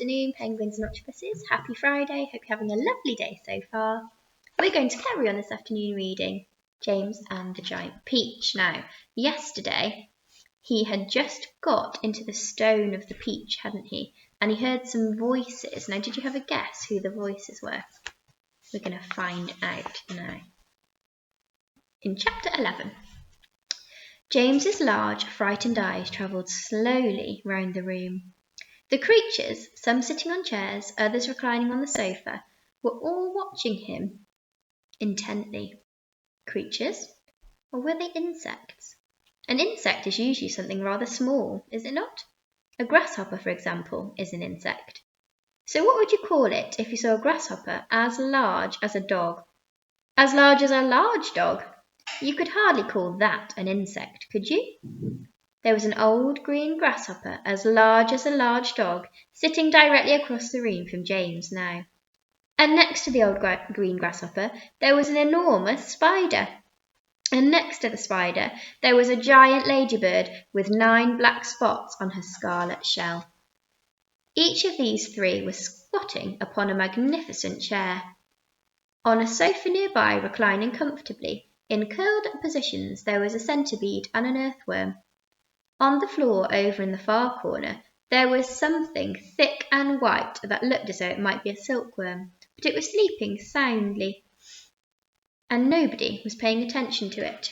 afternoon, penguins and octopuses. Happy Friday. Hope you're having a lovely day so far. We're going to carry on this afternoon reading James and the Giant Peach. Now, yesterday he had just got into the stone of the peach, hadn't he? And he heard some voices. Now, did you have a guess who the voices were? We're going to find out now. In chapter 11, James's large, frightened eyes travelled slowly round the room. The creatures, some sitting on chairs, others reclining on the sofa, were all watching him intently. Creatures? Or were they insects? An insect is usually something rather small, is it not? A grasshopper, for example, is an insect. So what would you call it if you saw a grasshopper as large as a dog? As large as a large dog? You could hardly call that an insect, could you? There was an old green grasshopper as large as a large dog sitting directly across the room from James now. And next to the old green grasshopper there was an enormous spider. And next to the spider there was a giant ladybird with 9 black spots on her scarlet shell. Each of these 3 was squatting upon a magnificent chair. On a sofa nearby, reclining comfortably, in curled up positions, there was a centipede and an earthworm. On the floor over in the far corner, there was something thick and white that looked as though it might be a silkworm, but it was sleeping soundly, and nobody was paying attention to it.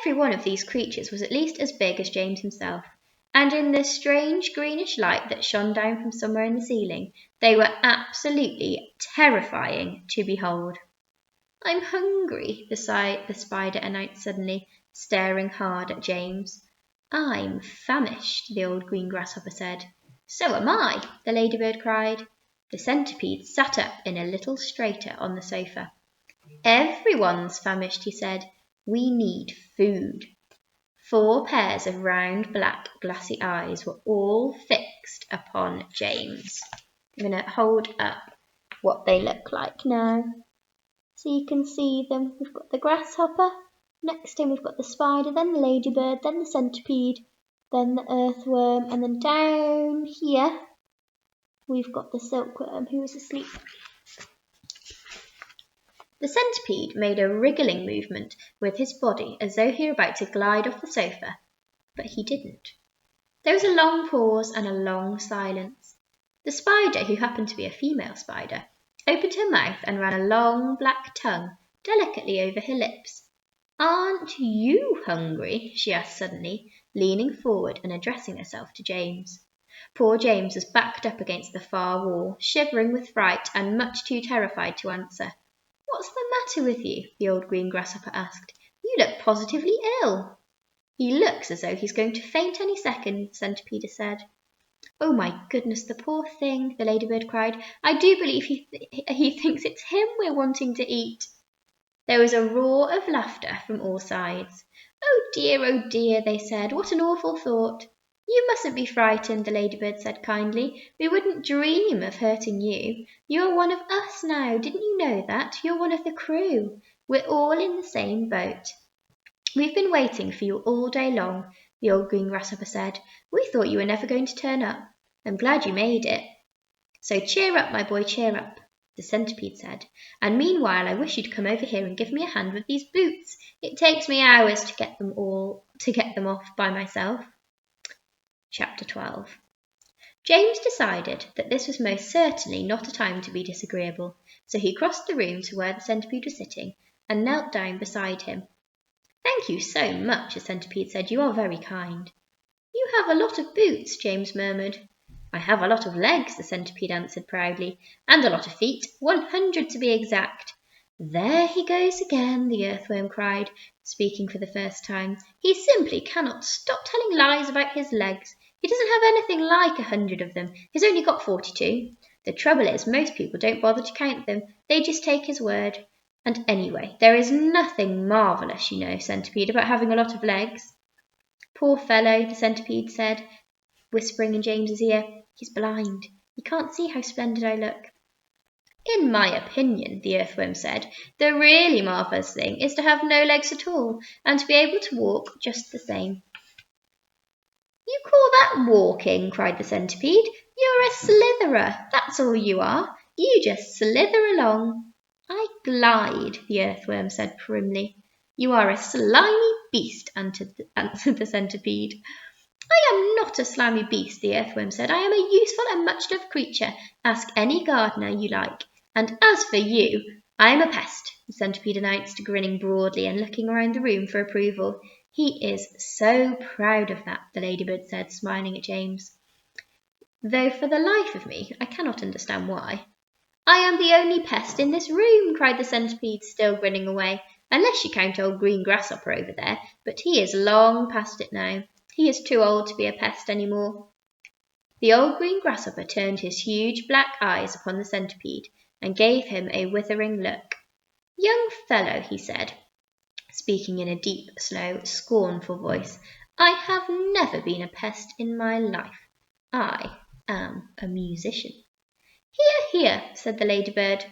Every one of these creatures was at least as big as James himself, and in the strange greenish light that shone down from somewhere in the ceiling, they were absolutely terrifying to behold. "I'm hungry," the spider announced suddenly, staring hard at James. "I'm famished," the old green grasshopper said. "So am I," the ladybird cried. The centipede sat up in a little straighter on the sofa. "Everyone's famished," he said. "We need food." 4 pairs of round, black, glassy eyes were all fixed upon James. I'm going to hold up what they look like now, so you can see them. We've got the grasshopper, next to him we've got the spider, then the ladybird, then the centipede, then the earthworm, and then down here we've got the silkworm who is asleep. The centipede made a wriggling movement with his body as though he were about to glide off the sofa, but he didn't. There was a long pause and a long silence. The spider, who happened to be a female spider, opened her mouth and ran a long black tongue delicately over her lips. "Aren't you hungry?" she asked suddenly, leaning forward and addressing herself to James. Poor James was backed up against the far wall, shivering with fright and much too terrified to answer. "What's the matter with you?" the old green grasshopper asked. "You look positively ill." "He looks as though he's going to faint any second," the centipede said. "Oh my goodness, the poor thing," the ladybird cried. "I do believe he thinks it's him we're wanting to eat." There was a roar of laughter from all sides. "Oh dear," they said. "What an awful thought." "You mustn't be frightened," the ladybird said kindly. "We wouldn't dream of hurting you. You're one of us now, didn't you know that? You're one of the crew. We're all in the same boat." "We've been waiting for you all day long," the old green grasshopper said. "We thought you were never going to turn up. I'm glad you made it." "So cheer up, my boy, cheer up," the centipede said. "And meanwhile I wish you'd come over here and give me a hand with these boots. It takes me hours to get them off by myself." Chapter 12. James decided that this was most certainly not a time to be disagreeable, so he crossed the room to where the centipede was sitting and knelt down beside him. "Thank you so much," the centipede said. "You are very kind." "You have a lot of boots," James murmured. "I have a lot of legs," the centipede answered proudly, "and a lot of feet, 100 to be exact." "There he goes again," the earthworm cried, speaking for the first time. "He simply cannot stop telling lies about his legs. He doesn't have anything like 100 of them. He's only got 42. The trouble is, most people don't bother to count them. They just take his word. And anyway, there is nothing marvellous, you know, centipede, about having a lot of legs." "Poor fellow," the centipede said, whispering in James's ear. "He's blind. He can't see how splendid I look." "In my opinion," the earthworm said, "the really marvellous thing is to have no legs at all, and to be able to walk just the same." You call that walking? Cried the centipede. You're a slitherer, that's all you are. You just slither along. I glide, the earthworm said primly. You are a slimy beast, answered the centipede. I am not a slimy beast, the earthworm said. I am a useful and much-loved creature. Ask any gardener you like. And as for you, I am a pest, the centipede announced, grinning broadly and looking around the room for approval. He is so proud of that, the ladybird said, smiling at James. Though for the life of me, I cannot understand why. I am the only pest in this room, cried the centipede, still grinning away, unless you count old green grasshopper over there, but he is long past it now. He is too old to be a pest any more. The old green grasshopper turned his huge black eyes upon the centipede and gave him a withering look. Young fellow, he said, speaking in a deep, slow, scornful voice, I have never been a pest in my life. I am a musician. Hear, hear, said the ladybird.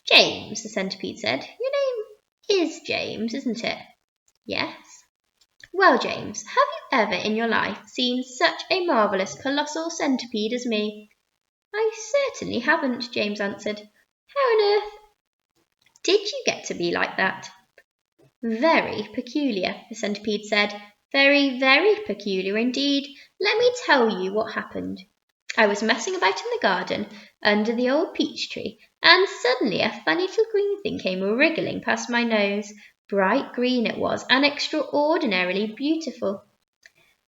James, the centipede said. Your name is James, isn't it? Yes. Well, James, have you ever in your life seen such a marvellous, colossal centipede as me? I certainly haven't, James answered. How on earth did you get to be like that? Very peculiar, the centipede said. Very, very peculiar indeed. Let me tell you what happened. I was messing about in the garden under the old peach tree, and suddenly a funny little green thing came wriggling past my nose. Bright green it was, and extraordinarily beautiful.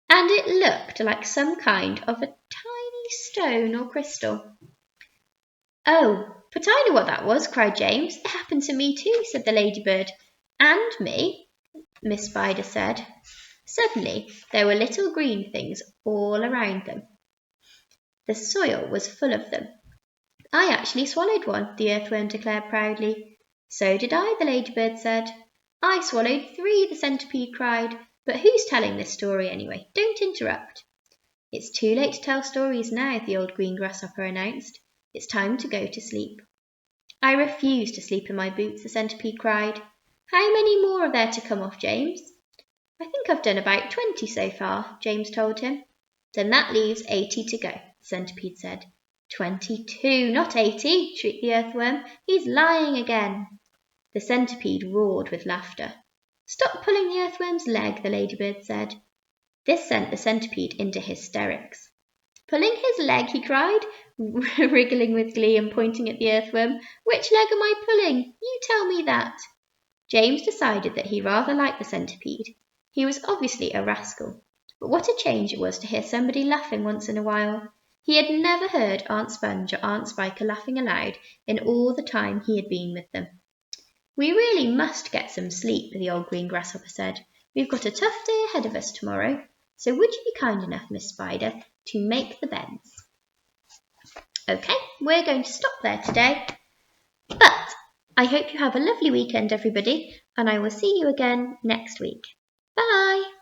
And it looked like some kind of a tiny stone or crystal. Oh, but I know what that was, cried James. It happened to me too, said the ladybird. And me, Miss Spider said. Suddenly there were little green things all around them. The soil was full of them. I actually swallowed one, the earthworm declared proudly. So did I, the ladybird said. I swallowed 3, the centipede cried. But who's telling this story anyway? Don't interrupt. It's too late to tell stories now, the old green grasshopper announced. It's time to go to sleep. I refuse to sleep in my boots, the centipede cried. How many more are there to come off, James? I think I've done about 20 so far, James told him. Then that leaves 80 to go, the centipede said. 22, not 80, shrieked the earthworm. He's lying again. The centipede roared with laughter. Stop pulling the earthworm's leg, the ladybird said. This sent the centipede into hysterics. Pulling his leg, he cried, wriggling with glee and pointing at the earthworm. Which leg am I pulling? You tell me that. James decided that he rather liked the centipede. He was obviously a rascal, but what a change it was to hear somebody laughing once in a while. He had never heard Aunt Sponge or Aunt Spiker laughing aloud in all the time he had been with them. We really must get some sleep, the old green grasshopper said. We've got a tough day ahead of us tomorrow, so would you be kind enough, Miss Spider, to make the beds? Okay, we're going to stop there today, but I hope you have a lovely weekend, everybody, and I will see you again next week. Bye!